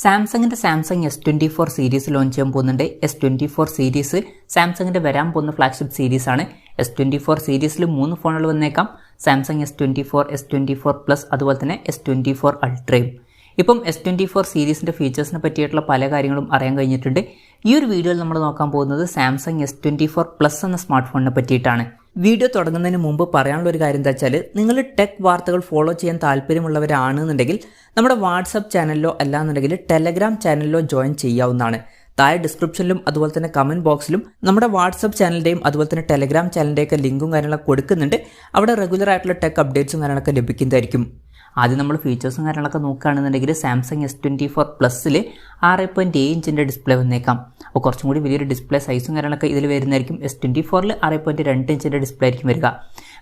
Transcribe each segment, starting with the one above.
സാംസങ്ങിൻ്റെ Samsung S24 series launch ചെയ്യാൻ പോകുന്നുണ്ട്. S24 സീരീസ് സാംസങ്ങിൻ്റെ വരാൻ പോകുന്ന ഫ്ലാഗ്ഷിപ്പ് സീരീസാണ്. S24 സീരീസിൽ 3 ഫോണുകൾ വന്നേക്കാം. സാംസങ് S24, S24 പ്ലസ്, അതുപോലെ തന്നെ S24 അൾട്രയും. ഇപ്പം S24 സീരീസിൻ്റെ ഫീച്ചേഴ്സിനെ പറ്റിയിട്ടുള്ള പല കാര്യങ്ങളും അറിയാൻ കഴിഞ്ഞിട്ടുണ്ട്. ഈ ഒരു വീഡിയോയിൽ നമ്മൾ നോക്കാൻ പോകുന്നത് സാംസങ് S24 പ്ലസ് എന്ന സ്മാർട്ട് ഫോണിനെ പറ്റിയിട്ടാണ്. വീഡിയോ തുടങ്ങുന്നതിന് മുമ്പ് പറയാനുള്ള ഒരു കാര്യം എന്താ വെച്ചാൽ, നിങ്ങൾ ടെക് വാർത്തകൾ ഫോളോ ചെയ്യാൻ താല്പര്യമുള്ളവരാണെന്നുണ്ടെങ്കിൽ നമ്മുടെ വാട്സപ്പ് ചാനലിലോ അല്ലാന്നുണ്ടെങ്കിൽ ടെലഗ്രാം ചാനലിലോ ജോയിൻ ചെയ്യാവുന്നതാണ്. താഴെ ഡിസ്ക്രിപ്ഷനിലും അതുപോലെ തന്നെ കമൻറ്റ് ബോക്സിലും നമ്മുടെ വാട്സപ്പ് ചാനലിൻ്റെയും അതുപോലെ തന്നെ ടെലഗ്രാം ചാനലിൻ്റെയൊക്കെ ലിങ്കും കാര്യങ്ങളൊക്കെ കൊടുക്കുന്നുണ്ട്. അവിടെ റെഗുലർ ആയിട്ടുള്ള ടെക് അപ്ഡേറ്റ്സും കാര്യങ്ങളൊക്കെ ലഭിക്കുന്നതായിരിക്കും. ആദ്യം നമ്മൾ ഫീച്ചേഴ്സും കാര്യങ്ങളൊക്കെ നോക്കുകയാണെന്നുണ്ടെങ്കിൽ സാംസങ് S24 പ്ലസ്സിൽ 6.7 ഇഞ്ചിൻ്റെ ഡിസ്പ്ലേ വന്നേക്കാം. അപ്പോൾ കുറച്ചും കൂടി വലിയൊരു ഡിസ്പ്ലേ സൈസും കാര്യങ്ങളൊക്കെ ഇതിൽ വരുന്നതായിരിക്കും. S24ൽ 6.2 ഇഞ്ചിൻ്റെ ഡിസ്പ്ലേ ആയിരിക്കും വരിക.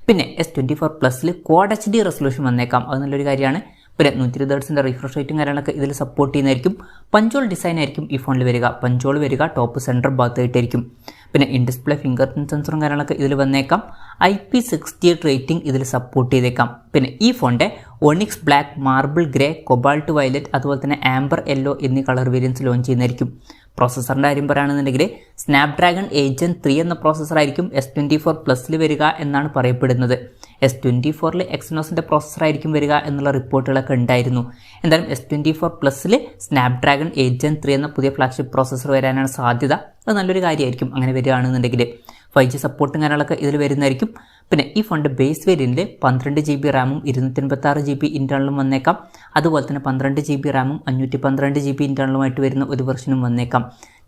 പിന്നെ S24 പ്ലസ്സിൽ ക്വാഡ് HD റെസൊല്യൂഷൻ വന്നേക്കാം. അത് നല്ലൊരു കാര്യമാണ്. പിന്നെ 120 Hz റിഫ്രഷ് റേറ്റും കാര്യങ്ങളൊക്കെ ഇതിൽ സപ്പോർട്ട് ചെയ്യുന്നതായിരിക്കും. പഞ്ചോൾ ഡിസൈൻ ആയിരിക്കും ഈ ഫോണിൽ വരിക. പഞ്ചോൾ വരിക ടോപ്പ് സെൻറ്റർ ഭാഗത്തായിട്ടായിരിക്കും. പിന്നെ ഇൻ ഡിസ്പ്ലേ ഫിംഗർ പ്രിൻറ് സെൻസറും കാര്യങ്ങളൊക്കെ ഇതിൽ വന്നേക്കാം. IP68 റേറ്റിംഗ് ഇതിൽ സപ്പോർട്ട് ചെയ്തേക്കാം. പിന്നെ ഈ ഫോണിൻ്റെ onyx black, marble grey, cobalt violet, അതുപോലെ തന്നെ ആംബർ യെല്ലോ എന്നീ കളർ വേരിയൻസ് ലോഞ്ച് ചെയ്യുന്നതായിരിക്കും. പ്രോസസ്സറിൻ്റെ കാര്യം പറയുകയാണെന്നുണ്ടെങ്കിൽ സ്നാപ്ഡ്രാഗൺ 8 എന്ന പ്രോസസ്സറായിരിക്കും S24 പ്ലസ്സിൽ വരിക എന്നാണ് പറയപ്പെടുന്നത്. S24ൽ എക്സിനോസിൻ്റെ പ്രോസസ്സറായിരിക്കും വരിക എന്നുള്ള റിപ്പോർട്ടുകളൊക്കെ ഉണ്ടായിരുന്നു. എന്തായാലും S24 പ്ലസ്സിൽ സ്നാപ്ഡ്രാഗൺ 8 എന്ന പുതിയ ഫ്ലാഗ്ഷിപ്പ് പ്രോസസ്സർ വരാനാണ് സാധ്യത. അത് നല്ലൊരു കാര്യമായിരിക്കും അങ്ങനെ വരികയാണെന്നുണ്ടെങ്കിൽ. 5G സപ്പോർട്ടും കാര്യങ്ങളൊക്കെ ഇതിൽ വരുന്നതായിരിക്കും. പിന്നെ ഈ ഫോണിൻ്റെ ബേസ് വേരിയൻറ്റിൽ 12 GB റാമും 256 GB ഇൻറ്റേർണലും വന്നേക്കാം. അതുപോലെ തന്നെ 12 GB റാമും 512 GB ഇൻറ്റേർണലുമായിട്ട് വരുന്ന ഒരു വെർഷനും വന്നേക്കാം.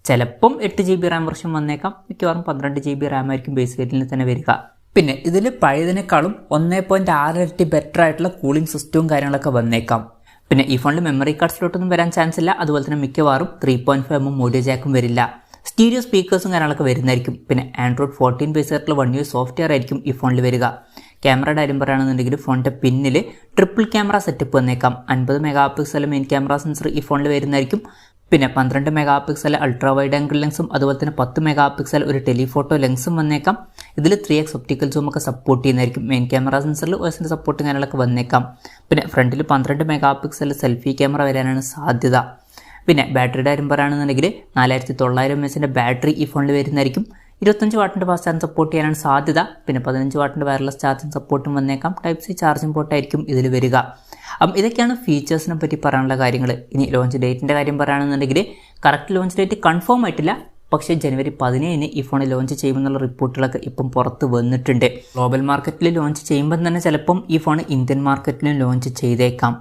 ചിലപ്പം 8 GB റാം വെർഷൻ വന്നേക്കാം. മിക്കവാറും 12 GB റാം ആയിരിക്കും ബേസ് വേരിയൻറ്റിൽ തന്നെ വരിക. പിന്നെ ഇതിൽ പഴയതിനേക്കാളും 1.6 ഇരട്ടി ബെറ്റർ ആയിട്ടുള്ള കൂളിംഗ് സിസ്റ്റവും കാര്യങ്ങളൊക്കെ വന്നേക്കാം. പിന്നെ ഈ ഫോണിൽ മെമ്മറി കാർഡ് സ്ലോട്ടൊന്നും വരാൻ ചാൻസ് ഇല്ല. അതുപോലെ തന്നെ മിക്കവാറും 3.5mm ഓഡിയോ ജാക്കും വരില്ല. സ്റ്റീരിയോ സ്പീക്കേഴ്സും കാര്യങ്ങളൊക്കെ വരുന്നതായിരിക്കും. പിന്നെ ആൻഡ്രോയിഡ് 14 ബേസ് ആയിട്ടുള്ള 1 UI സോഫ്റ്റ്വെയർ ആയിരിക്കും ഈ ഫോണിൽ വരിക. ക്യാമറയുടെ കാര്യം പറയുകയാണെന്നുണ്ടെങ്കിൽ ഫോണിൻ്റെ പിന്നിൽ ട്രിപ്പിൾ ക്യാമറ സെറ്റപ്പ് വന്നേക്കാം. 50 MP മെയിൻ ക്യാമറ സെൻസർ ഈ ഫോണിൽ വരുന്നതായിരിക്കും. പിന്നെ 12 MP അൾട്രാ വൈഡ് ആംഗിൾ ലെൻസും അതുപോലെ തന്നെ 10 MP ഒരു ടെലിഫോട്ടോ ലെൻസും വന്നേക്കാം. ഇതിൽ 3x ഒപ്റ്റിക്കൽ സൂം ഒക്കെ സപ്പോർട്ട് ചെയ്യുന്നതായിരിക്കും. മെയിൻ ക്യാമറ സെൻസറിൽ OSന്റെ സപ്പോർട്ടും കാര്യങ്ങളൊക്കെ വന്നേക്കാം. പിന്നെ ഫ്രണ്ടിൽ 12 MP സെൽഫി ക്യാമറ വരാനാണ് സാധ്യത. പിന്നെ ബാറ്ററിയുടെ കാര്യം പറയുകയാണെന്നുണ്ടെങ്കിൽ 4900 mAhന്റെ ബാറ്ററി ഈ ഫോണിൽ വരുന്നതായിരിക്കും. 25 വാട്ടിൻ്റെ ഫാസ്റ്റ് ചാർജ് സപ്പോർട്ട് ചെയ്യാനാണ് സാധ്യത. പിന്നെ 15 വാട്ടിൻ്റെ വയർലെസ് ചാർജിങ് സപ്പോർട്ടും വന്നേക്കാം. Type-C ചാർജിങ് പോർട്ടായിരിക്കും ഇതിൽ വരിക. അപ്പം ഇതൊക്കെയാണ് ഫീച്ചേഴ്സിനെ പറ്റി പറയാനുള്ള കാര്യങ്ങൾ. ഇനി ലോഞ്ച് ഡേറ്റിൻ്റെ കാര്യം പറയുകയാണെന്നുണ്ടെങ്കിൽ കറക്റ്റ് ലോഞ്ച് ഡേറ്റ് കൺഫേം ആയിട്ടില്ല. പക്ഷേ ജനുവരി 17 ഈ ഫോൺ ലോഞ്ച് ചെയ്യുമെന്നുള്ള റിപ്പോർട്ടുകളൊക്കെ ഇപ്പം പുറത്ത് വന്നിട്ടുണ്ട്. ഗ്ലോബൽ മാർക്കറ്റിൽ ലോഞ്ച് ചെയ്യുമ്പം തന്നെ ചിലപ്പം ഈ ഫോൺ ഇന്ത്യൻ മാർക്കറ്റിലും ലോഞ്ച് ചെയ്തേക്കാം.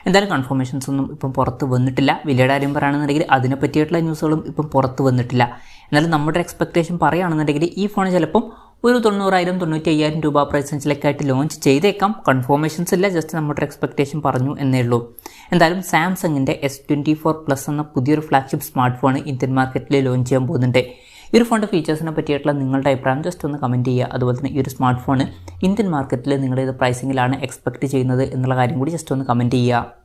എന്തായാലും കൺഫർമേഷൻസ് ഒന്നും ഇപ്പം പുറത്ത് വന്നിട്ടില്ല. വലിയ കാര്യം പറയുകയാണെന്നുണ്ടെങ്കിൽ അതിനെ പറ്റിയിട്ടുള്ള ന്യൂസുകളും ഇപ്പം പുറത്ത് വന്നിട്ടില്ല. എന്നാലും നമ്മുടെ എക്സ്പെക്ടേഷൻ പറയുകയാണെന്നുണ്ടെങ്കിൽ ഈ ഫോൺ ചിലപ്പം ഒരു 90,000-95,000 രൂപ പ്രൈസ് റേഞ്ചിലേക്കായിട്ട് ലോഞ്ച് ചെയ്തേക്കാം. കൺഫർമേഷൻസ് ഇല്ല, ജസ്റ്റ് നമ്മുടെ എക്സ്പെക്ടേഷൻ പറഞ്ഞു എന്നേ ഉള്ളൂ. എന്തായാലും സാംസങ്ങിൻ്റെ S24 പ്ലസ് എന്ന പുതിയൊരു ഫ്ലാഗ്ഷിപ്പ് സ്മാർട്ട് ഫോൺ ഇന്ത്യൻ മാർക്കറ്റിൽ ലോഞ്ച് ചെയ്യാൻ പോകുന്നുണ്ട്. ഈ ഒരു ഫോണിൻ്റെ ഫീച്ചേഴ്സിനെ പറ്റിയിട്ടുള്ള നിങ്ങളുടെ അഭിപ്രായം ജസ്റ്റ് ഒന്ന് കമൻറ്റ് ചെയ്യുക. അതുപോലെ തന്നെ ഈ ഒരു സ്മാർട്ട് ഫോൺ ഇന്ത്യൻ മാർക്കറ്റിൽ നിങ്ങളുടെ പ്രൈസിങ്ങിലാണ് എക്സ്പെക്റ്റ് ചെയ്യുന്നത് എന്നുള്ള കാര്യം കൂടി ജസ്റ്റ് ഒന്ന് കമൻറ്റ് ചെയ്യുക.